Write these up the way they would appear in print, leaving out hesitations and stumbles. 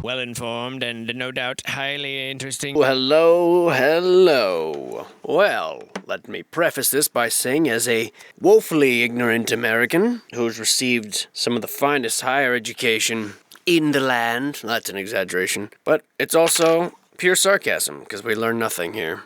well-informed and no doubt highly interesting. Well, hello. Well, let me preface this by saying, as a woefully ignorant American who's received some of the finest higher education in the land, that's an exaggeration, but it's also pure sarcasm, because we learn nothing here.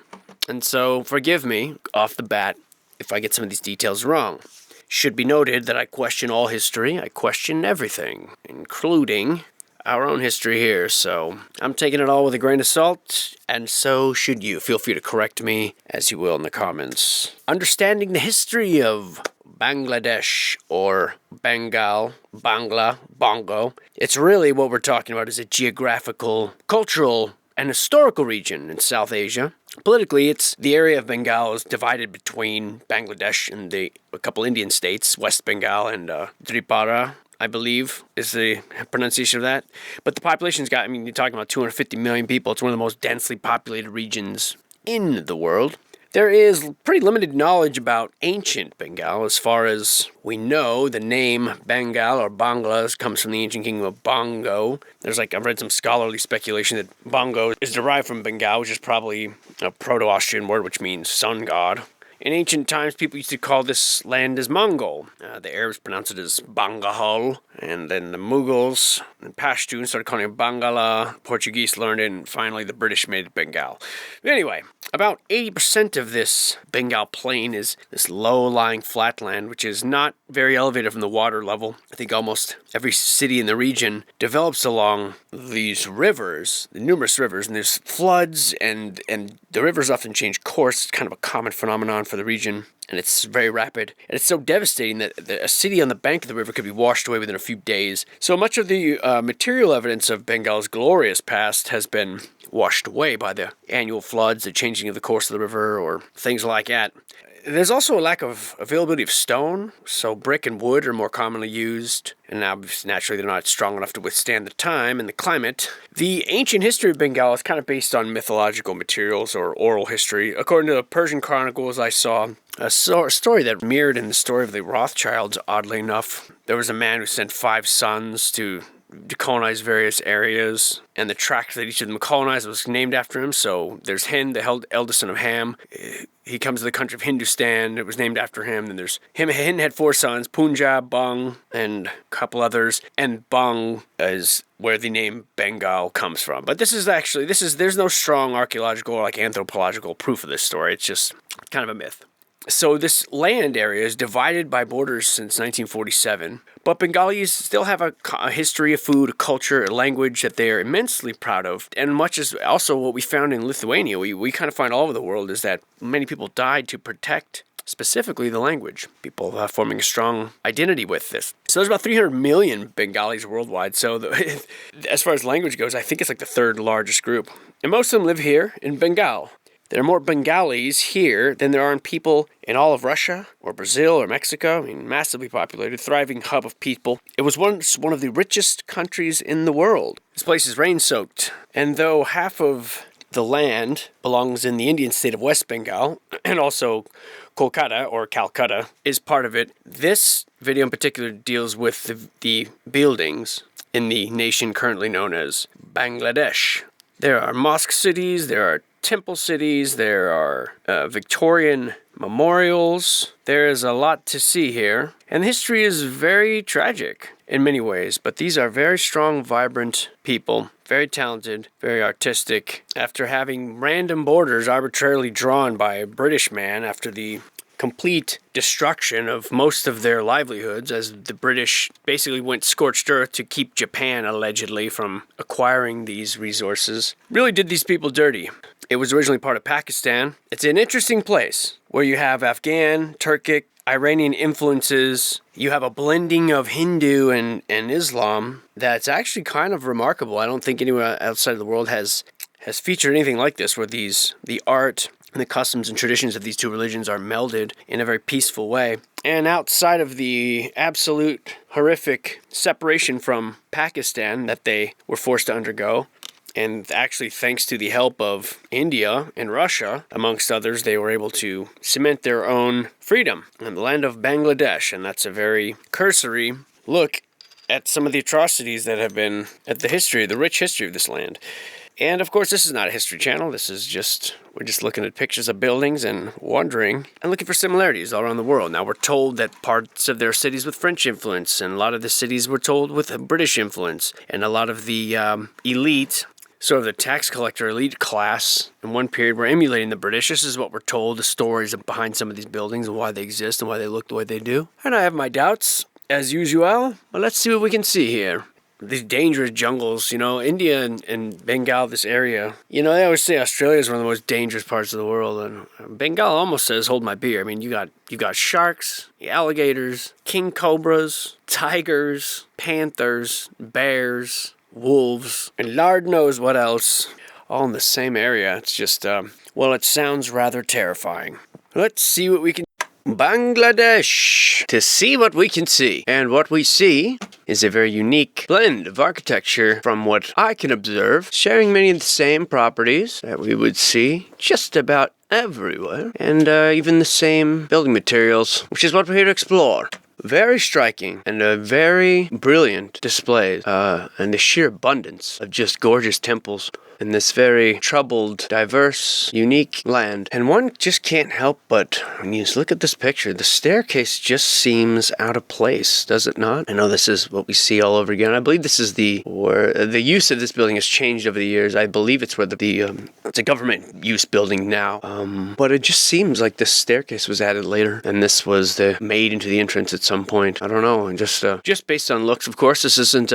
And so, forgive me, off the bat, if I get some of these details wrong. Should be noted that I question all history, I question everything, including our own history here, so I'm taking it all with a grain of salt, and so should you. Feel free to correct me as you will in the comments. Understanding the history of Bangladesh, or Bengal, Bangla, Bongo, it's really what we're talking about is a geographical, cultural, and historical region in South Asia. Politically, it's the area of Bengal is divided between Bangladesh and a couple Indian states, West Bengal and Tripura, I believe, is the pronunciation of that. But the population's got, you're talking about 250 million people. It's one of the most densely populated regions in the world. There is pretty limited knowledge about ancient Bengal. As far as we know, the name Bengal or Bangla comes from the ancient kingdom of Bongo. I've read some scholarly speculation that Bongo is derived from Bengal, which is probably a Proto-Austrian word which means sun god. In ancient times, people used to call this land as Mongol. The Arabs pronounced it as Bangahal, and then the Mughals and Pashtuns started calling it Bangala. Portuguese learned it, and finally the British made it Bengal. Anyway, about 80% of this Bengal plain is this low-lying flatland, which is not very elevated from the water level. I think almost every city in the region develops along these rivers, the numerous rivers, and there's floods, and the rivers often change course. It's kind of a common phenomenon for the region, and it's very rapid. And it's so devastating that a city on the bank of the river could be washed away within a few days. So much of the material evidence of Bengal's glorious past has been washed away by the annual floods, the changing of the course of the river, or things like that. There's also a lack of availability of stone, so brick and wood are more commonly used, and now naturally they're not strong enough to withstand the time and the climate. The ancient history of Bengal is kind of based on mythological materials or oral history. According to the Persian chronicles, I saw a story that mirrored in the story of the Rothschilds, oddly enough. There was a man who sent 5 sons to colonize various areas, and the tract that each of them colonized was named after him. So there's Hind, the eldest son of Ham. He comes to the country of Hindustan. It was named after him. Then there's him. Hind had 4 sons, Punjab, Bang, and a couple others. And Bang is where the name Bengal comes from. But there's no strong archaeological or anthropological proof of this story. It's just kind of a myth. So this land area is divided by borders since 1947, but Bengalis still have a history, a food, a culture, a language that they are immensely proud of. And much as also what we found in Lithuania, we kind of find all over the world, is that many people died to protect specifically the language. People forming a strong identity with this. So there's about 300 million Bengalis worldwide. So as far as language goes, I think it's like the 3rd largest group. And most of them live here in Bengal. There are more Bengalis here than there are people in all of Russia or Brazil or Mexico. Massively populated, thriving hub of people. It was once one of the richest countries in the world. This place is rain-soaked, and though half of the land belongs in the Indian state of West Bengal, and also Kolkata or Calcutta is part of it, this video in particular deals with the buildings in the nation currently known as Bangladesh. There are mosque cities, there are temple cities, there are Victorian memorials. There is a lot to see here. And history is very tragic in many ways, but these are very strong, vibrant people, very talented, very artistic. After having random borders arbitrarily drawn by a British man after the complete destruction of most of their livelihoods, as the British basically went scorched earth to keep Japan allegedly from acquiring these resources, really did these people dirty. It was originally part of Pakistan. It's an interesting place where you have Afghan, Turkic, Iranian influences. You have a blending of Hindu and Islam that's actually kind of remarkable. I don't think anyone outside of the world has featured anything like this, where the art and the customs and traditions of these two religions are melded in a very peaceful way. And outside of the absolute horrific separation from Pakistan that they were forced to undergo, and actually thanks to the help of India and Russia, amongst others, they were able to cement their own freedom in the land of Bangladesh. And that's a very cursory look at some of the atrocities that have been at the rich history of this land. And of course, this is not a history channel. We're just looking at pictures of buildings and wondering and looking for similarities all around the world. Now, we're told that parts of their cities with French influence, and a lot of the cities were told with British influence, and a lot of the elite, sort of the tax collector elite class in one period were emulating the British. This is what we're told, the stories behind some of these buildings and why they exist and why they look the way they do. And I have my doubts, as usual. But let's see what we can see here. These dangerous jungles, India and Bengal, this area. They always say Australia is one of the most dangerous parts of the world, and Bengal almost says, hold my beer. I mean, you got sharks, alligators, king cobras, tigers, panthers, bears, wolves, and Lord knows what else, all in the same area. It's just, it sounds rather terrifying. Let's see what we can... Bangladesh, to see what we can see. And what we see is a very unique blend of architecture from what I can observe, sharing many of the same properties that we would see just about everywhere, and even the same building materials, which is what we're here to explore. Very striking and a very brilliant displays, and the sheer abundance of just gorgeous temples in this very troubled, diverse, unique land. And one just can't help but, when you look at this picture, the staircase just seems out of place, does it not? I know this is what we see all over again. I believe this is where the use of this building has changed over the years. I believe it's where it's a government use building now. But it just seems like this staircase was added later, and this was made into the entrance at some point. I don't know, and just based on looks, of course. This isn't,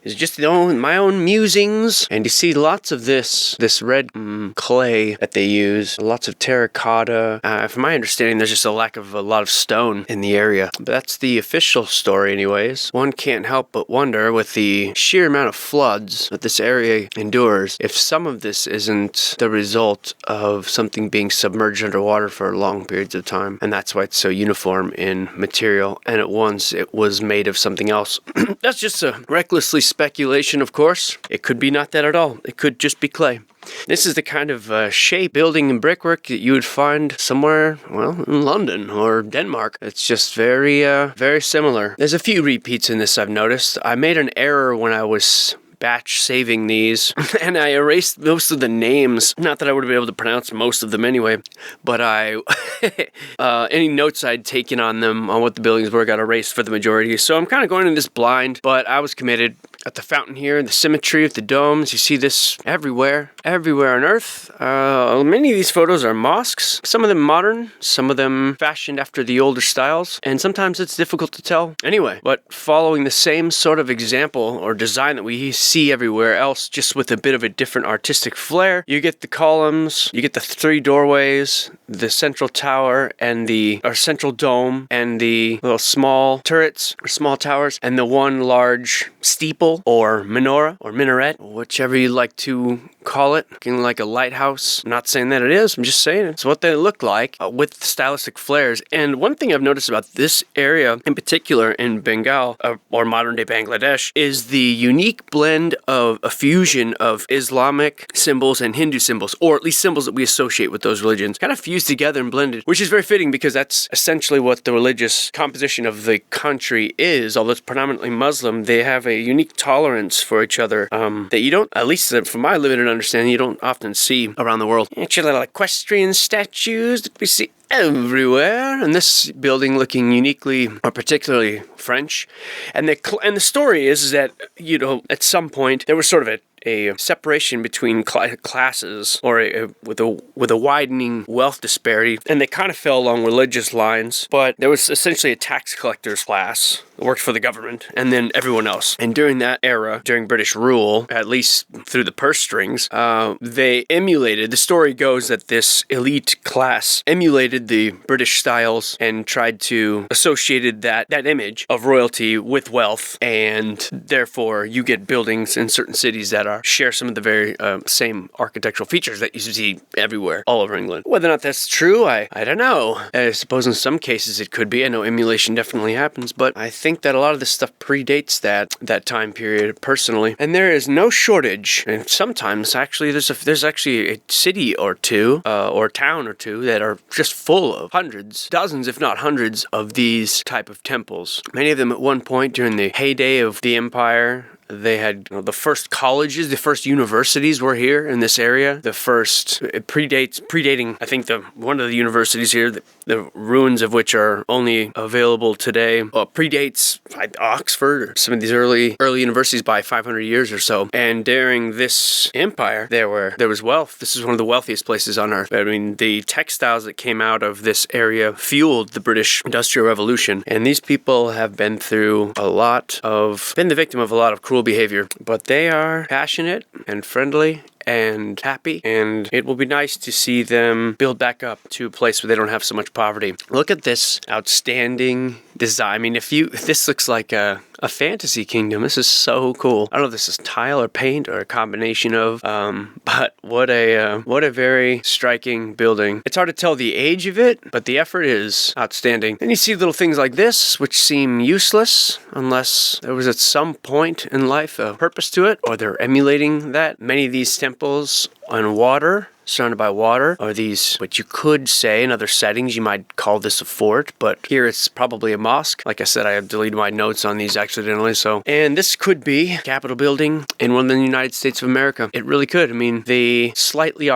it's just my own musings, and you see lots of this red clay that they use, lots of terracotta. From my understanding, there's just a lack of a lot of stone in the area. But that's the official story anyways. One can't help but wonder, with the sheer amount of floods that this area endures, if some of this isn't the result of something being submerged underwater for long periods of time. And that's why it's so uniform in material, and at once it was made of something else. That's just a recklessly speculation, of course. It could be not that at all. It could just be clay. This is the kind of shape, building, and brickwork that you would find somewhere, in London or Denmark. It's just very, very similar. There's a few repeats in this I've noticed. I made an error when I was batch saving these, and I erased most of the names. Not that I would have been able to pronounce most of them anyway, but any notes I'd taken on them, on what the buildings were, got erased for the majority. So I'm kind of going in this blind, but I was committed. At the fountain here, the symmetry of the domes, you see this everywhere on Earth. Many of these photos are mosques, some of them modern, some of them fashioned after the older styles, and sometimes it's difficult to tell. Anyway, but following the same sort of example or design that we see everywhere else, just with a bit of a different artistic flair, you get the columns, you get the three doorways, the central tower, and central dome, and the little small turrets, or small towers, and the one large steeple, or menorah, or minaret, whichever you like to call it, looking like a lighthouse. I'm not saying that it is, I'm just saying it's what they look like, with stylistic flares. And one thing I've noticed about this area in particular in Bengal, or modern day Bangladesh, is the unique blend of a fusion of Islamic symbols and Hindu symbols, or at least symbols that we associate with those religions, kind of fused together and blended, which is very fitting because that's essentially what the religious composition of the country is. Although it's predominantly Muslim, they have a unique tolerance for each other that you don't, at least from my limited understanding, you don't often see around the world. Actually, little equestrian statues that we see everywhere, and this building looking uniquely or particularly French. And the story is that, at some point there was sort of a separation between classes, or with a widening wealth disparity, and they kind of fell along religious lines. But there was essentially a tax collector's class that worked for the government, and then everyone else. And during that era, during British rule, at least through the purse strings, they emulated. The story goes that this elite class emulated the British styles and tried to associated that image of royalty with wealth, and therefore you get buildings in certain cities that share some of the very same architectural features that you see everywhere, all over England. Whether or not that's true, I don't know. I suppose in some cases it could be. I know emulation definitely happens, but I think that a lot of this stuff predates that time period personally. And there is no shortage, and sometimes actually there's actually a city or two, or town or two, that are just full full of hundreds, dozens, if not hundreds, of these type of temples. Many of them at one point during the heyday of the empire, they had the first colleges, the first universities were here in this area. The first, predating, I think, one of the universities here, the ruins of which are only available today, predates Oxford or some of these early universities by 500 years or so. And during this empire, there was wealth. This is one of the wealthiest places on earth. I mean, the textiles that came out of this area fueled the British Industrial Revolution. And these people have been through been the victim of a lot of cruel behavior, but they are passionate and friendly and happy, and it will be nice to see them build back up to a place where they don't have so much poverty. Look at this outstanding design. I mean, if this looks like a fantasy kingdom. This is so cool. I don't know if this is tile or paint or a combination of, but what a very striking building. It's hard to tell the age of it, but the effort is outstanding. Then you see little things like this, which seem useless unless there was at some point in life a purpose to it, or they're emulating that. Many of these temples on water, surrounded by water, are these, what you could say in other settings, you might call this a fort, but here it's probably a mosque. Like I said, I have deleted my notes on these accidentally, and this could be a Capitol building in one of the United States of America. It really could. I mean, the slightly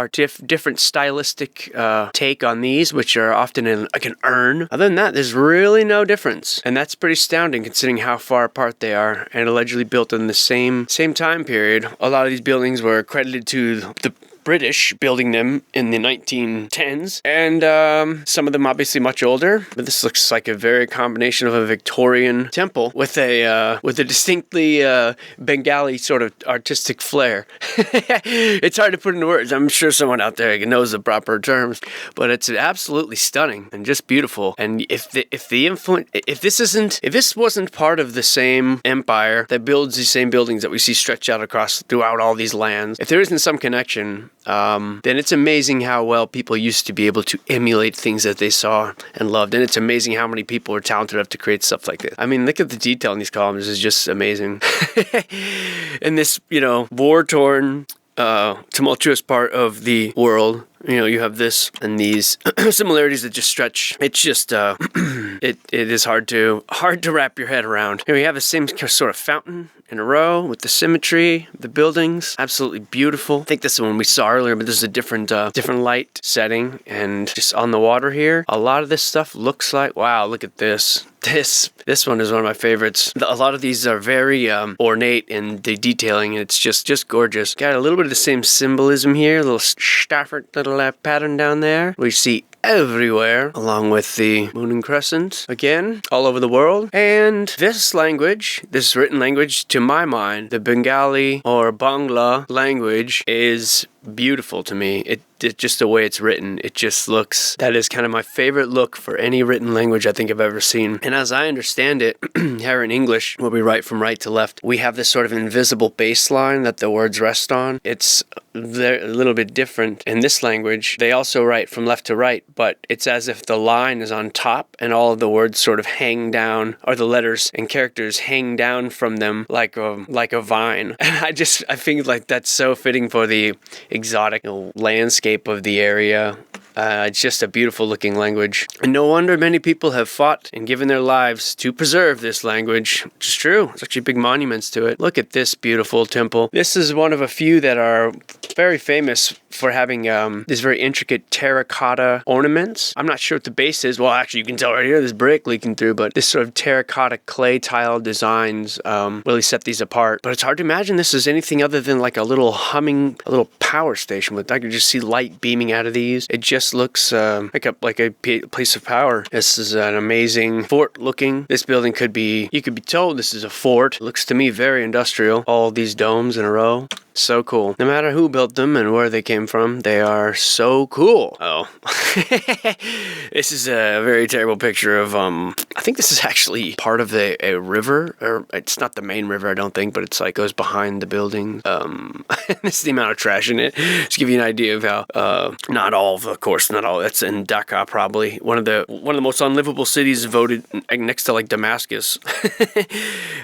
different stylistic take on these, which are often in like an urn. Other than that, there's really no difference, and that's pretty astounding considering how far apart they are, and allegedly built in the same time period. A lot of these buildings were credited to the British building them in the 1910s, and some of them obviously much older. But this looks like a very combination of a Victorian temple with a distinctly Bengali sort of artistic flair. It's hard to put into words. I'm sure someone out there knows the proper terms, but it's absolutely stunning and just beautiful. And if this wasn't part of the same empire that builds these same buildings that we see stretched out throughout all these lands, if there isn't some connection, then it's amazing how well people used to be able to emulate things that they saw and loved. And it's amazing how many people are talented enough to create stuff like this. I mean, look at the detail in these columns. It's just amazing. In this, war-torn, tumultuous part of the world, you have this and these similarities that just stretch. It's just, it is hard to wrap your head around. Here we have the same sort of fountain in a row with the symmetry, the buildings, absolutely beautiful. I think this is the one we saw earlier, but this is a different light setting, and just on the water here, a lot of this stuff looks like, wow, look at this. This one is one of my favorites. A lot of these are very ornate in the detailing, and it's just gorgeous. Got a little bit of the same symbolism here, a little Stafford little pattern down there. We see everywhere, along with the moon and crescent, again, all over the world. And this written language, to my mind, the Bengali or Bangla language, is beautiful to me. It just the way it's written, it just looks, that is kind of my favorite look for any written language I think I've ever seen. And as I understand it, here in English, where we write from right to left, we have this sort of invisible baseline that the words rest on. It's a little bit different in this language. They also write from left to right, but it's as if the line is on top and all of the words sort of hang down, or the letters and characters hang down from them like a vine. And I think like that's so fitting for the exotic landscape of the area. It's just a beautiful looking language. And no wonder many people have fought and given their lives to preserve this language, which is true. There's actually big monuments to it. Look at this beautiful temple. This is one of a few that are very famous for having these very intricate terracotta ornaments. I'm not sure what the base is. Well, actually, you can tell right here, there's brick leaking through, but this sort of terracotta clay tile designs really set these apart. But it's hard to imagine this is anything other than like a little power station. I could just see light beaming out of these. It just looks like a place of power. This is an amazing fort looking. This building you could be told this is a fort. It looks to me very industrial. All these domes in a row. So cool. No matter who built them and where they came from, they are so cool. Oh. This is a very terrible picture of, I think this is actually part of a river, or it's not the main river, I don't think, but it's like goes behind the building. This is the amount of trash in it. Just to give you an idea of how, not all, that's in Dhaka probably. One of the most unlivable cities voted next to like Damascus.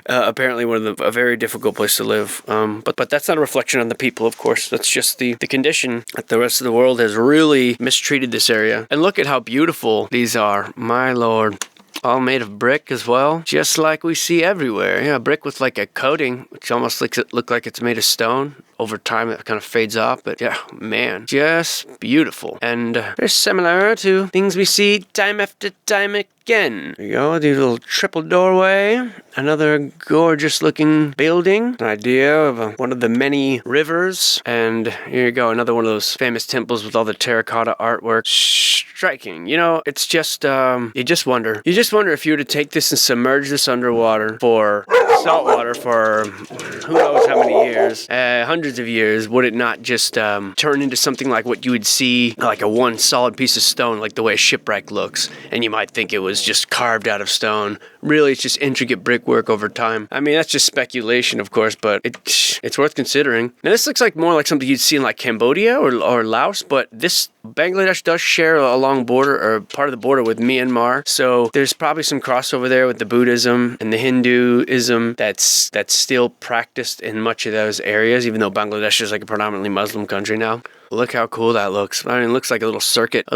Apparently a very difficult place to live. But that's not a reflection reflection on the people, of course. That's just the condition that the rest of the world has really mistreated this area. And look at how beautiful these are, my lord. All made of brick as well, just like we see everywhere. Yeah, brick with like a coating, which almost look like it's made of stone. Over time, it kind of fades off, but yeah, man, just beautiful. And very similar to things we see time after time again. There you go, the little triple doorway. Another gorgeous looking building. An idea of one of the many rivers. And here you go, another one of those famous temples with all the terracotta artwork. Striking. You know, it's just, you just wonder. You just wonder if you were to take this and submerge this underwater for salt water for who knows how many years, hundreds of years, would it not just turn into something like what you would see, like a one solid piece of stone, like the way a shipwreck looks, and you might think it was just carved out of stone. Really, it's just intricate brickwork over time. I mean, that's just speculation, of course, but it's worth considering. Now, this looks like more like something you'd see in like Cambodia or Laos, but this Bangladesh does share a long border, or part of the border, with Myanmar, so there's probably some crossover there with the Buddhism and the Hinduism that's still practiced in much of those areas, even though Bangladesh is like a predominantly Muslim country now. Look how cool that looks. I mean, it looks like a little circuit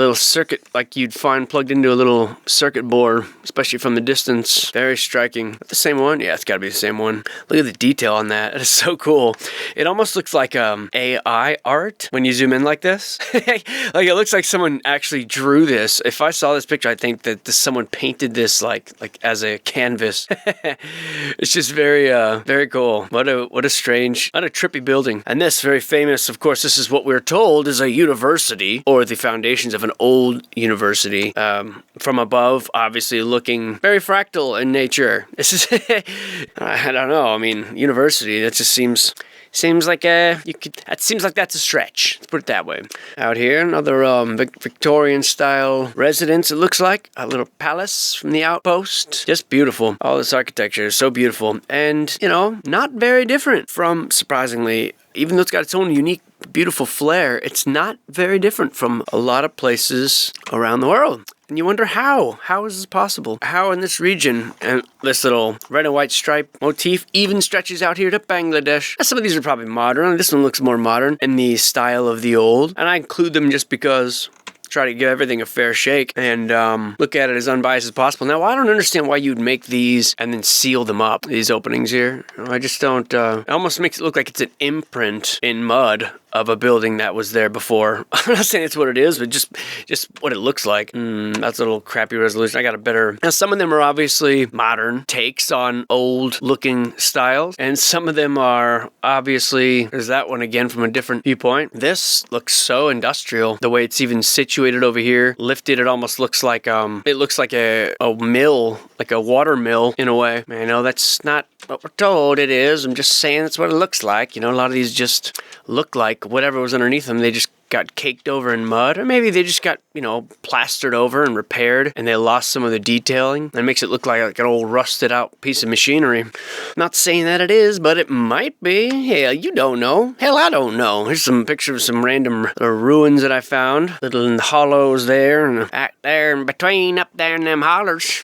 like you'd find plugged into a little circuit board, especially from the distance. Very striking. The same one? Yeah, it's gotta be the same one. Look at the detail on that. It is so cool. It almost looks like AI art when you zoom in like this. Like it looks like someone actually drew this. If I saw this picture, I think that someone painted this like as a canvas. It's just very very cool. What a trippy building. And this very famous, of course, this is what we're told is a university, or the foundations of an old university. From above, obviously looking very fractal in nature. This is I don't know. I mean, university. That just seems like that seems like that's a stretch. Let's put it that way. Out here, another Victorian style residence. It looks like a little palace from the outpost. Just beautiful. All this architecture is so beautiful, and you know, not very different from, surprisingly, even though it's got its own unique, beautiful flair, it's not very different from a lot of places around the world. And you wonder how? How is this possible? How in this region, and this little red and white stripe motif even stretches out here to Bangladesh. Some of these are probably modern. This one looks more modern in the style of the old. And I include them just because try to give everything a fair shake and look at it as unbiased as possible. Now, I don't understand why you'd make these and then seal them up, these openings here. I just don't. It almost makes it look like it's an imprint in mud of a building that was there before. I'm not saying it's what it is, but just what it looks like. That's a little crappy resolution. I got a better. Now, some of them are obviously modern takes on old looking styles, and some of them are obviously, there's that one again from a different viewpoint. This looks so industrial. The way it's even situated over here, lifted, it almost looks like it looks like a mill, like a water mill in a way. I know that's not what we're told it is. I'm just saying that's what it looks like. You know, a lot of these just look like whatever was underneath them, they just got caked over in mud, or maybe they just got, you know, plastered over and repaired, and they lost some of the detailing. That makes it look like an old rusted out piece of machinery. Not saying that it is, but it might be. Hell, you don't know. Hell, I don't know. Here's some pictures of some random ruins that I found. Little hollows there, and out there in between, up there in them hollers.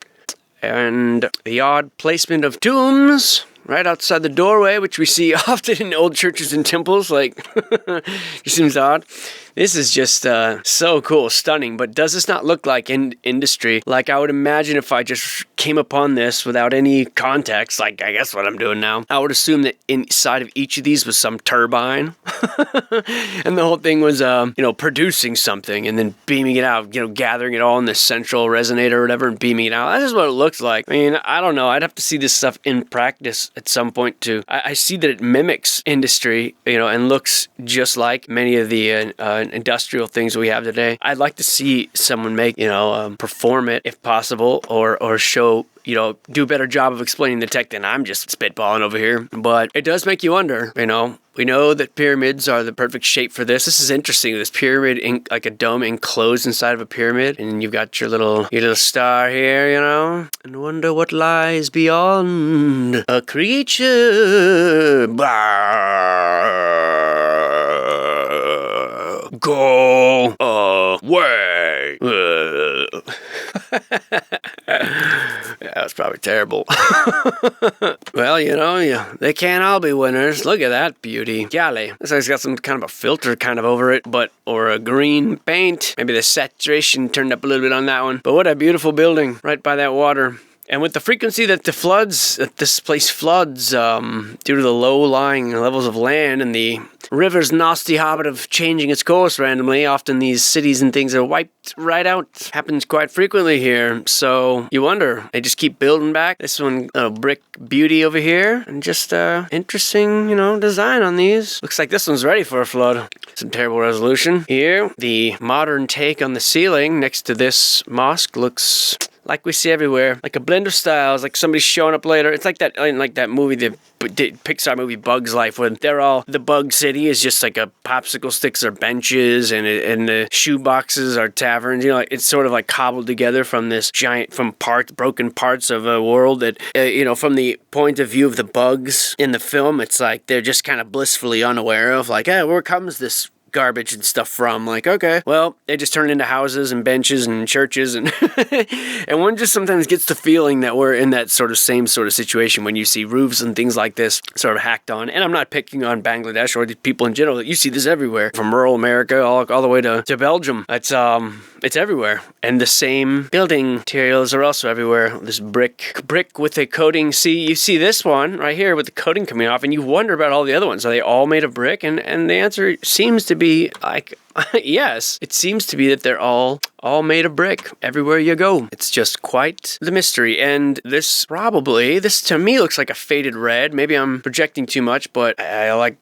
And the odd placement of tombs right outside the doorway, which we see often in old churches and temples. Like, it seems odd. This is just so cool, stunning, but does this not look like industry? Like I would imagine if I just came upon this without any context, like I guess what I'm doing now, I would assume that inside of each of these was some turbine. And the whole thing was, you know, producing something and then beaming it out, you know, gathering it all in this central resonator or whatever and beaming it out. That's just what it looks like. I mean, I don't know. I'd have to see this stuff in practice at some point too. I see that it mimics industry, you know, and looks just like many of the industrial things we have today. I'd like to see someone make, you know, perform it if possible, or show, you know, do a better job of explaining the tech than I'm just spitballing over here. But it does make you wonder, you know. We know that pyramids are the perfect shape for this. This is interesting. This pyramid, like a dome enclosed inside of a pyramid, and you've got your little star here, you know. And wonder what lies beyond a creature. Go away. That was probably terrible. Well, they can't all be winners. Look at that beauty. Golly. This guy's got some kind of a filter kind of over it, or a green paint. Maybe the saturation turned up a little bit on that one. But what a beautiful building right by that water. And with the frequency that this place floods, due to the low-lying levels of land and the river's nasty habit of changing its course randomly, often these cities and things are wiped right out. Happens quite frequently here. So you wonder, they just keep building back. This one, brick beauty over here, and just interesting, design on these. Looks like this one's ready for a flood. Some terrible resolution. Here, the modern take on the ceiling next to this mosque looks like we see everywhere, like a blend of styles, like somebody's showing up later. It's like that movie, the Pixar movie Bug's Life, when the Bug City is just like a popsicle sticks are benches and the shoe boxes are taverns. It's sort of like cobbled together from this broken parts of a world that, from the point of view of the bugs in the film, it's like they're just kind of blissfully unaware of like, hey, where comes this garbage and stuff from? Like, okay, well, they just turn into houses and benches and churches, and and one just sometimes gets the feeling that we're in that same sort of situation when you see roofs and things like this sort of hacked on. And I'm not picking on Bangladesh or the people in general. You see this everywhere, from rural America all the way to Belgium. It's everywhere. And the same building materials are also everywhere. This brick with a coating. You see this one right here with the coating coming off, and you wonder about all the other ones. Are they all made of brick? And the answer seems to be like, yes. It seems to be that they're all made of brick everywhere you go. It's just quite the mystery. And this to me looks like a faded red. Maybe I'm projecting too much, but I'm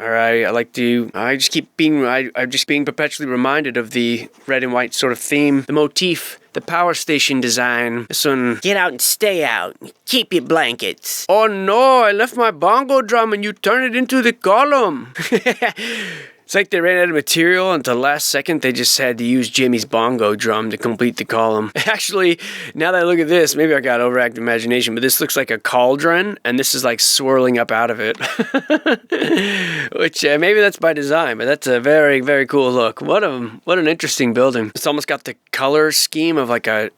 just being perpetually reminded of the red and white sort of theme, the motif. The power station design. This one, get out and stay out. Keep your blankets. Oh no, I left my bongo drum and you turn it into the column. It's like they ran out of material, and at the last second, they just had to use Jimmy's bongo drum to complete the column. Actually, now that I look at this, maybe I got overactive imagination, but this looks like a cauldron, and this is like swirling up out of it. Which, maybe that's by design, but that's a very, very cool look. What an interesting building. It's almost got the color scheme of like a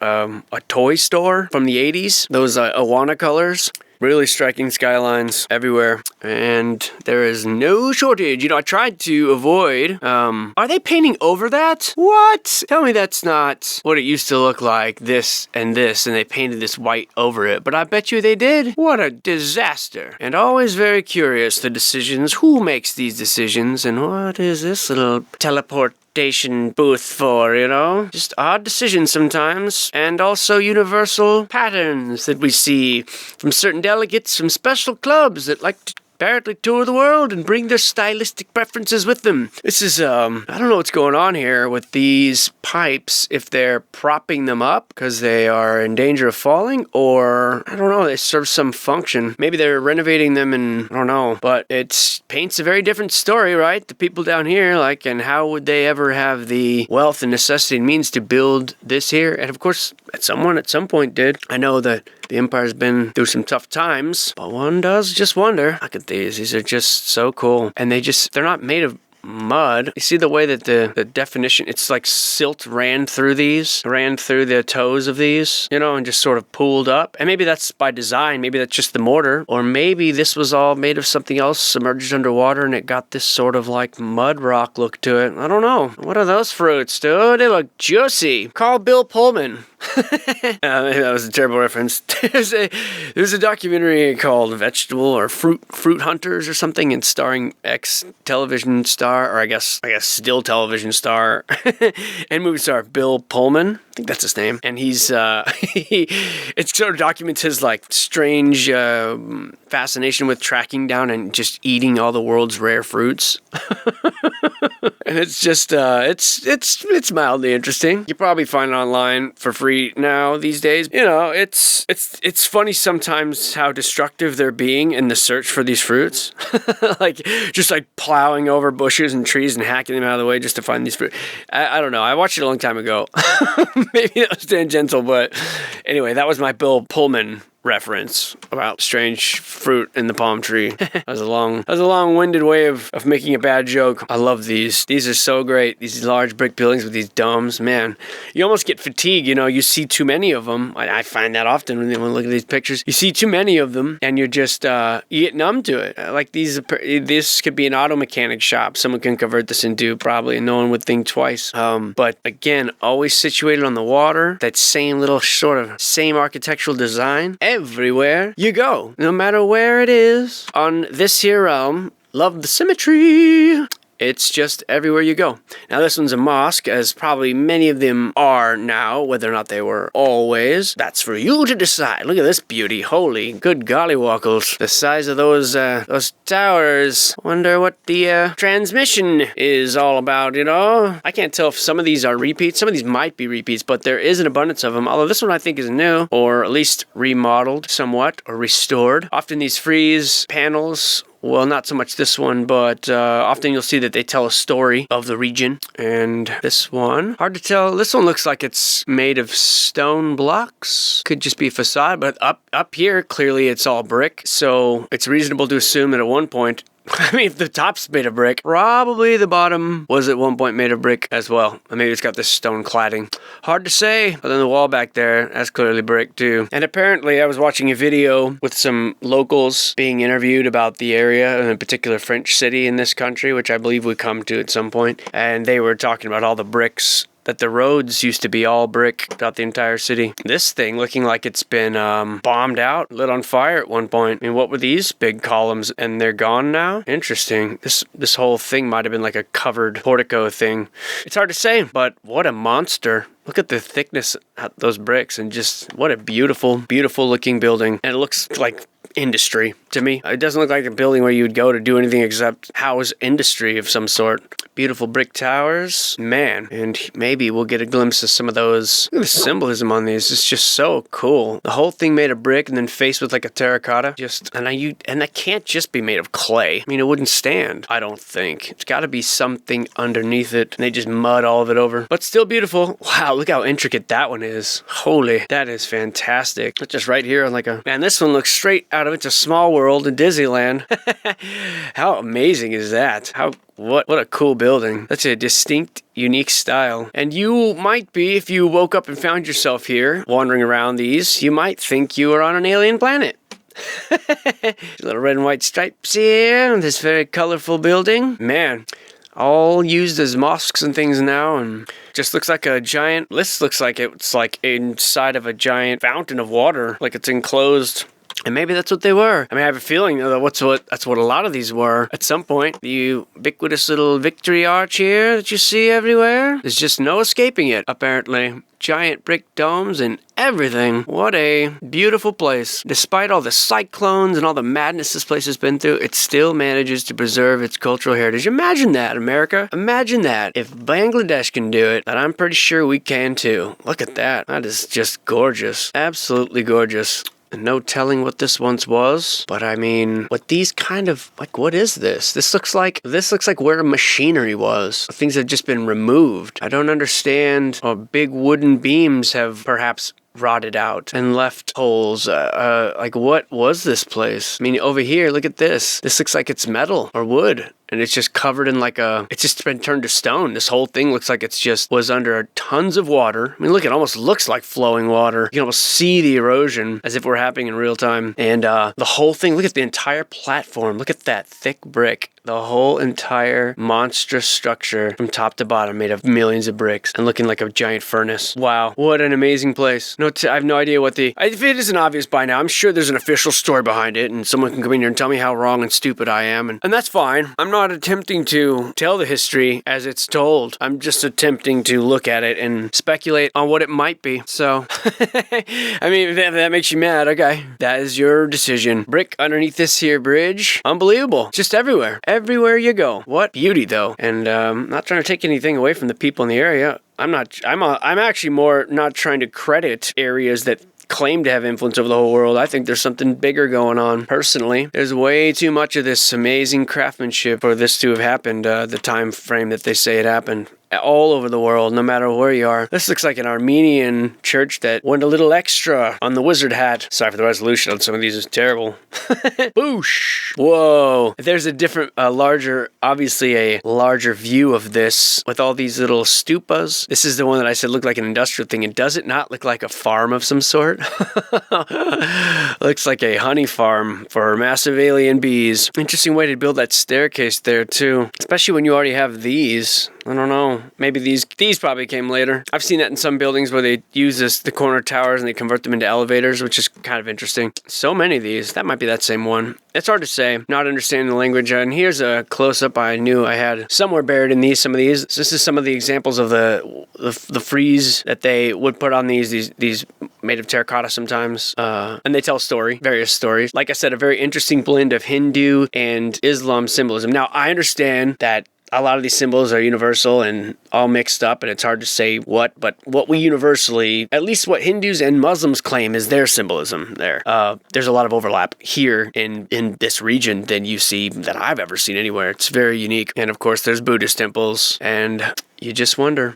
toy store from the 80s. Those Awana colors. Really striking skylines everywhere, and there is no shortage. I tried to avoid, are they painting over that? What? Tell me that's not what it used to look like, this, and they painted this white over it, but I bet you they did. What a disaster. And always very curious, the decisions, who makes these decisions, and what is this little teleport booth for, Just odd decisions sometimes, and also universal patterns that we see from certain delegates from special clubs that like to apparently tour the world and bring their stylistic preferences with them. This is, I don't know what's going on here with these pipes, if they're propping them up because they are in danger of falling, or, I don't know, they serve some function. Maybe they're renovating them, and I don't know, but it paints a very different story, right? The people down here, and how would they ever have the wealth and necessity and means to build this here? And of course, someone at some point did. I know that the Empire's been through some tough times, but one does just wonder. Look at these. These are just so cool. And they're not made of mud. You see the way that the definition, it's like silt ran through the toes of these, and just sort of pooled up. And maybe that's by design. Maybe that's just the mortar. Or maybe this was all made of something else submerged underwater and it got this sort of like mud rock look to it. I don't know. What are those fruits, dude? They look juicy. Call Bill Pullman. That was a terrible reference. There's a documentary called Vegetable or Fruit Hunters or something, and starring ex-television star, or I guess still television star and movie star Bill Pullman. I think that's his name. And he's it sort of documents his like strange fascination with tracking down and just eating all the world's rare fruits. And it's just it's mildly interesting. You probably find it online for free now these days. It's funny sometimes how destructive they're being in the search for these fruits. just plowing over bushes and trees and hacking them out of the way just to find these fruit. I don't know. I watched it a long time ago. Maybe that was tangential, but anyway, that was my Bill Pullman reference about strange fruit in the palm tree. That was a long-winded way of making a bad joke. I love these. These are so great. These large brick buildings with these domes, man. You almost get fatigued, you know. You see too many of them. I find that often when I look at these pictures. You see too many of them, and you're just you get numb to it. Like this could be an auto mechanic shop. Someone can convert this into probably, and no one would think twice. But again, always situated on the water. That same little same architectural design everywhere you go, no matter where it is on this here realm. Love the symmetry. It's just everywhere you go. Now this one's a mosque, as probably many of them are now, whether or not they were always. That's for you to decide. Look at this beauty. Holy good gollywockles. The size of those towers. Wonder what the transmission is all about, you know? I can't tell if some of these are repeats. Some of these might be repeats, but there is an abundance of them. Although this one I think is new, or at least remodeled somewhat, or restored. Often these frieze panels, well, not so much this one, but often you'll see that they tell a story of the region. And this one, hard to tell. This one looks like it's made of stone blocks. Could just be a facade, but up here, clearly it's all brick. So it's reasonable to assume that at one point, I mean, if the top's made of brick, probably the bottom was at one point made of brick as well. And maybe it's got this stone cladding. Hard to say, but then the wall back there, that's clearly brick too. And apparently I was watching a video with some locals being interviewed about the area, in a particular French city in this country, which I believe we come to at some point. And they were talking about all the bricks, that the roads used to be all brick throughout the entire city. This thing looking like it's been bombed out, lit on fire at one point. I mean, what were these big columns? And they're gone now? Interesting. This whole thing might have been like a covered portico thing. It's hard to say, but what a monster. Look at the thickness of those bricks, and just what a beautiful, beautiful looking building. And it looks like industry to me. It doesn't look like a building where you would go to do anything except house industry of some sort. Beautiful brick towers, man. And maybe we'll get a glimpse of some of those. Look at the symbolism on these. It's just so cool. The whole thing made of brick and then faced with like a terracotta. And that can't just be made of clay. I mean, it wouldn't stand, I don't think. It's got to be something underneath it, and they just mud all of it over. But still beautiful. Wow, look how intricate that one is. Holy, that is fantastic. It's just right here on like a... Man, this one looks straight out of It's a Small World in Disneyland. How amazing is that? What a cool building. That's a distinct, unique style. And you might be, if you woke up and found yourself here, wandering around these, you might think you are on an alien planet. Little red and white stripes here, this very colorful building. Man, all used as mosques and things now, and just looks like a giant... This looks like it's like inside of a giant fountain of water, like it's enclosed. And maybe that's what they were. I mean, I have a feeling that's what a lot of these were at some point. The ubiquitous little victory arch here that you see everywhere. There's just no escaping it, apparently. Giant brick domes and everything. What a beautiful place. Despite all the cyclones and all the madness this place has been through, it still manages to preserve its cultural heritage. Imagine that, America. Imagine that. If Bangladesh can do it, then I'm pretty sure we can too. Look at that. That is just gorgeous. Absolutely gorgeous. No telling what this once was, but I mean, what these kind of, like, what is this? This looks like where machinery was. Things have just been removed. I don't understand. Big wooden beams have perhaps rotted out and left holes. Like, what was this place? I mean, over here, look at this. This looks like it's metal or wood. And it's just covered in it's just been turned to stone. This whole thing looks like it's just was under tons of water. I mean, look, it almost looks like flowing water. You can almost see the erosion as if we're happening in real time. And the whole thing, look at the entire platform. Look at that thick brick. The whole entire monstrous structure from top to bottom made of millions of bricks and looking like a giant furnace. Wow, what an amazing place. I have no idea what if it isn't obvious by now, I'm sure there's an official story behind it and someone can come in here and tell me how wrong and stupid I am. And that's fine. I'm not attempting to tell the history as it's told. I'm just attempting to look at it and speculate on what it might be. So, I mean, if that makes you mad, okay. That is your decision. Brick underneath this here bridge. Unbelievable. Just everywhere. Everywhere you go. What beauty, though. And not trying to take anything away from the people in the area. I'm actually more not trying to credit areas that claim to have influence over the whole world. I think there's something bigger going on. Personally, there's way too much of this amazing craftsmanship for this to have happened, the time frame that they say it happened. all over the world, no matter where you are. This looks like an Armenian church that went a little extra on the wizard hat. Sorry for the resolution on some of these, is terrible. Boosh! Whoa! There's a different, obviously a larger view of this with all these little stupas. This is the one that I said looked like an industrial thing. And does it not look like a farm of some sort? Looks like a honey farm for massive alien bees. Interesting way to build that staircase there too. Especially when you already have these. I don't know. Maybe these probably came later. I've seen that in some buildings where they use the corner towers and they convert them into elevators, which is kind of interesting. So many of these. That might be that same one. It's hard to say, not understanding the language. And here's a close-up I knew I had somewhere buried in some of these. So this is some of the examples of the frieze that they would put on these made of terracotta sometimes. And they tell various stories. Like I said, a very interesting blend of Hindu and Islam symbolism. Now, I understand that a lot of these symbols are universal and all mixed up, and it's hard to say but what we universally, at least what Hindus and Muslims claim is their symbolism there. There's a lot of overlap here in this region than you see that I've ever seen anywhere. It's very unique. And of course, there's Buddhist temples, and you just wonder,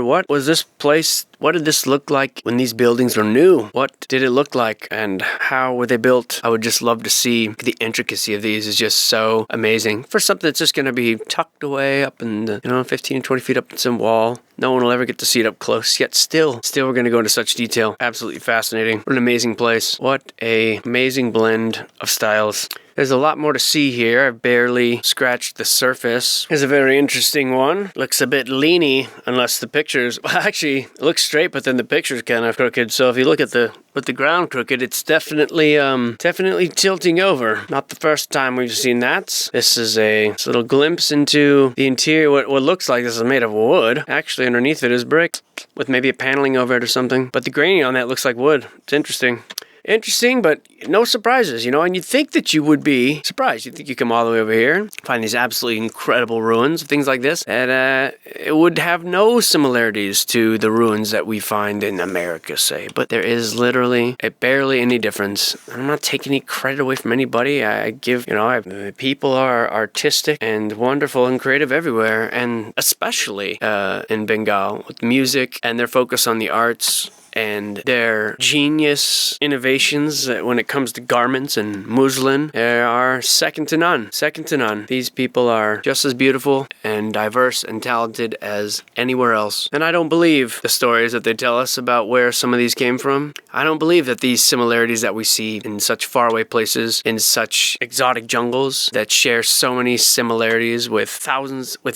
what was this place? What did this look like when these buildings were new? What did it look like and how were they built? I would just love to see the intricacy of these. Is just so amazing for something that's just going to be tucked away up in the, 15, 20 feet up in some wall. No one will ever get to see it up close, yet still we're going to go into such detail. Absolutely fascinating. What an amazing place. What a amazing blend of styles. There's a lot more to see here. I've barely scratched the surface. Here's a very interesting one. Looks a bit leany, unless the pictures... Well, actually, it looks straight, but then the picture's kind of crooked. So if you look at with the ground crooked, it's definitely tilting over. Not the first time we've seen that. This is a little glimpse into the interior. What looks like this is made of wood. Actually, underneath it is brick with maybe a paneling over it or something. But the graining on that looks like wood. It's interesting. Interesting, but no surprises, and you'd think that you would be surprised. You'd think you come all the way over here, find these absolutely incredible ruins, things like this, and it would have no similarities to the ruins that we find in America, say. But there is literally barely any difference. I'm not taking any credit away from anybody. I give, people are artistic and wonderful and creative everywhere, and especially in Bengal with music and their focus on the arts. And their genius innovations when it comes to garments and muslin are second to none. Second to none. These people are just as beautiful and diverse and talented as anywhere else. And I don't believe the stories that they tell us about where some of these came from. I don't believe that these similarities that we see in such faraway places, in such exotic jungles that share so many similarities with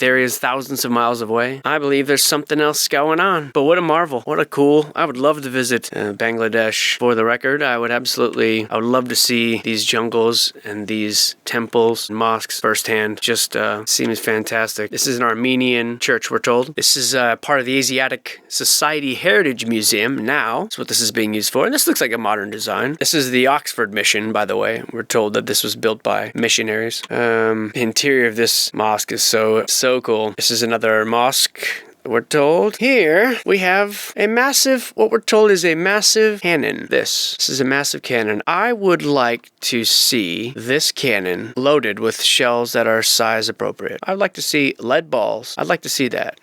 areas thousands of miles away. I believe there's something else going on. But what a marvel. What a cool. I would love to visit Bangladesh. For the record, I would love to see these jungles and these temples and mosques firsthand. Just seems fantastic. This is an Armenian church, we're told. This is part of the Asiatic Society Heritage Museum now. That's what this is being used for. And this looks like a modern design. This is the Oxford Mission, by the way. We're told that this was built by missionaries. The interior of this mosque is so cool. This is another mosque. We're told here we have what we're told is a massive cannon. This is a massive cannon. I would like to see this cannon loaded with shells that are size appropriate. I'd like to see lead balls. I'd like to see that.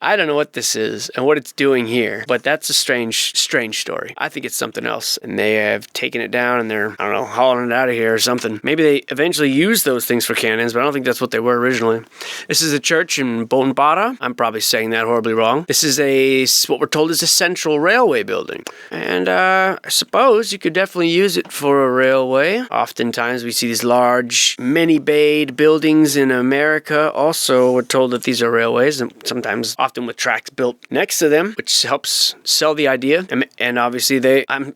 I don't know what this is and what it's doing here, but that's a strange story. I think it's something else, and they have taken it down and they're, hauling it out of here or something. Maybe they eventually used those things for cannons, but I don't think that's what they were originally. This is a church in Bonpara. I'm probably saying that horribly wrong. This is what we're told is a central railway building, and I suppose you could definitely use it for a railway. Oftentimes we see these large, many-bayed buildings in America. Also, we're told that these are railways, and sometimes often with tracks built next to them, which helps sell the idea. And obviously I'm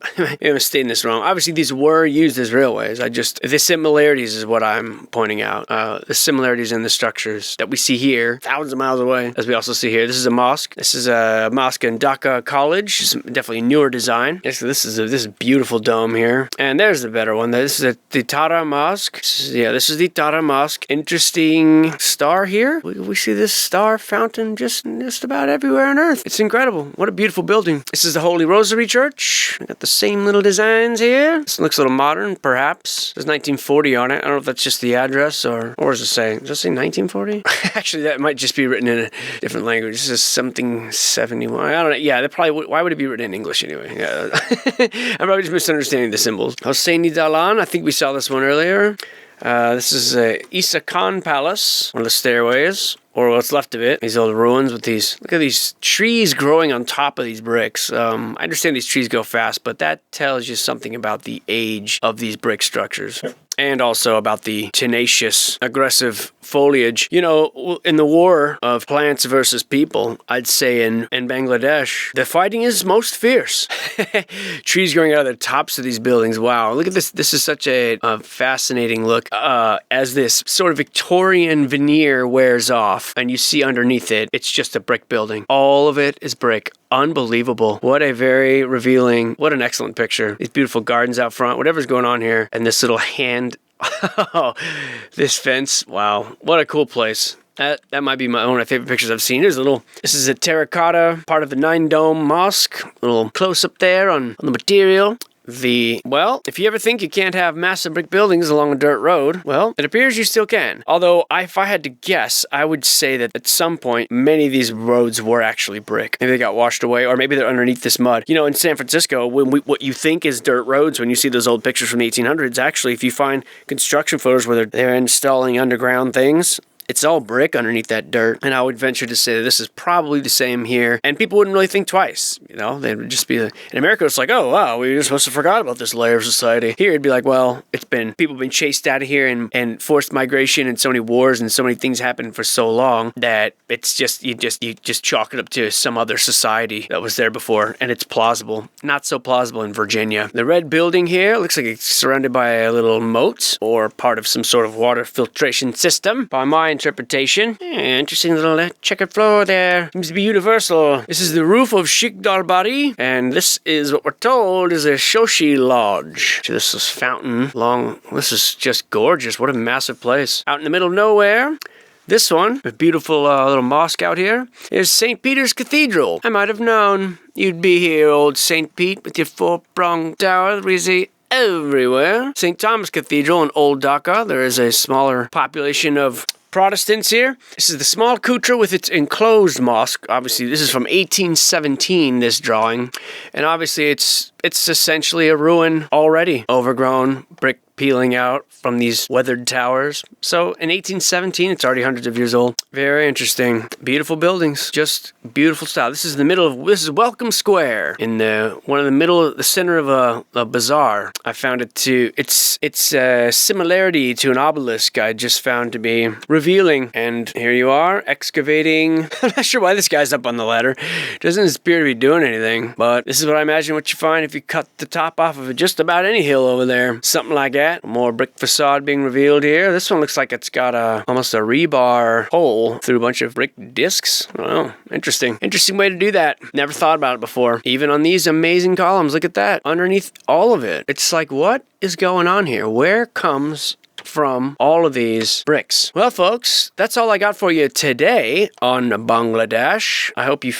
stating this wrong. Obviously these were used as railways. The similarities is what I'm pointing out. The similarities in the structures that we see here, thousands of miles away, as we also see here. This is a mosque. This is a mosque in Dhaka College. It's definitely a newer design. Yes, this is a beautiful dome here. And there's the better one. This is the Tara Mosque. This is the Tara Mosque. Interesting star here. We see this star water fountain just about everywhere on Earth. It's incredible. What a beautiful building. This is the Holy Rosary Church. Got the same little designs here. This looks a little modern, perhaps. There's 1940 on it. I don't know if that's just the address or what does it say? Does it say 1940? Actually, that might just be written in a different language. This is something 71. I don't know. Yeah, why would it be written in English anyway? Yeah. I'm probably just misunderstanding the symbols. Hosseini Dalan. I think we saw this one earlier. This is Isa Khan Palace, one of the stairways, or what's left of it. These old ruins with look at these trees growing on top of these bricks. I understand these trees go fast, but that tells you something about the age of these brick structures. And also about the tenacious, aggressive foliage. You know, in the war of plants versus people, I'd say in Bangladesh, the fighting is most fierce. Trees growing out of the tops of these buildings. Wow, look at this. This is such a fascinating look as this sort of Victorian veneer wears off and you see underneath it, it's just a brick building. All of it is brick. Unbelievable. What a very revealing, what an excellent picture. These beautiful gardens out front, whatever's going on here, and this little hand, this fence. Wow, what a cool place. That might be one of my favorite pictures I've seen. This is a terracotta, part of the 9-Dome Mosque. A little close up there on the material. If you ever think you can't have massive brick buildings along a dirt road, well, it appears you still can. Although, if I had to guess, I would say that at some point, many of these roads were actually brick. Maybe they got washed away, or maybe they're underneath this mud. You know, in San Francisco, what you think is dirt roads, when you see those old pictures from the 1800s, actually, if you find construction photos where they're installing underground things, it's all brick underneath that dirt. And I would venture to say that this is probably the same here. And people wouldn't really think twice. You know, they would just be in America, it's like, oh, wow, we were supposed to forgot about this layer of society. Here, it'd be like, well, people have been chased out of here and forced migration and so many wars and so many things happened for so long that it's just, you just chalk it up to some other society that was there before. And it's plausible. Not so plausible in Virginia. The red building here looks like it's surrounded by a little moat or part of some sort of water filtration system. By my interpretation. Interesting little checkered floor there. Seems to be universal. This is the roof of Sheikh Darbari, and this is what we're told is a Shoshi Lodge. So this is fountain long. This is just gorgeous. What a massive place. Out in the middle of nowhere. This one, a beautiful little mosque out here, is St. Peter's Cathedral. I might have known you'd be here, old St. Pete, with your four-pronged tower that we see everywhere. St. Thomas Cathedral in Old Dhaka. There is a smaller population of Protestants here. This is the small Kutra with its enclosed mosque. Obviously, this is from 1817, this drawing. And obviously, it's essentially a ruin already. Overgrown, brick peeling out from these weathered towers. So in 1817, it's already hundreds of years old. Very interesting. Beautiful buildings. Just beautiful style. This is this is Welcome Square in the center of a bazaar. I found it's a similarity to an obelisk I just found to be revealing. And here you are, excavating. I'm not sure why this guy's up on the ladder. Doesn't appear to be doing anything, but this is what I imagine what you find if you cut the top off of just about any hill over there. Something like that. More brick facade being revealed here. This one looks like it's got almost a rebar hole through a bunch of brick discs. I don't know. Interesting. Interesting way to do that. Never thought about it before. Even on these amazing columns, look at that. Underneath all of it. It's like, what is going on here? Where comes from all of these bricks? Well, folks, that's all I got for you today on Bangladesh. I hope you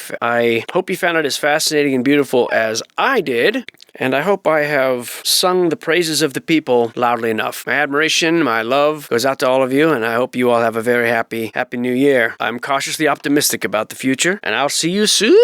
found it as fascinating and beautiful as I did. And I hope I have sung the praises of the people loudly enough. My admiration, my love goes out to all of you, and I hope you all have a very happy new year. I'm cautiously optimistic about the future, and I'll see you soon.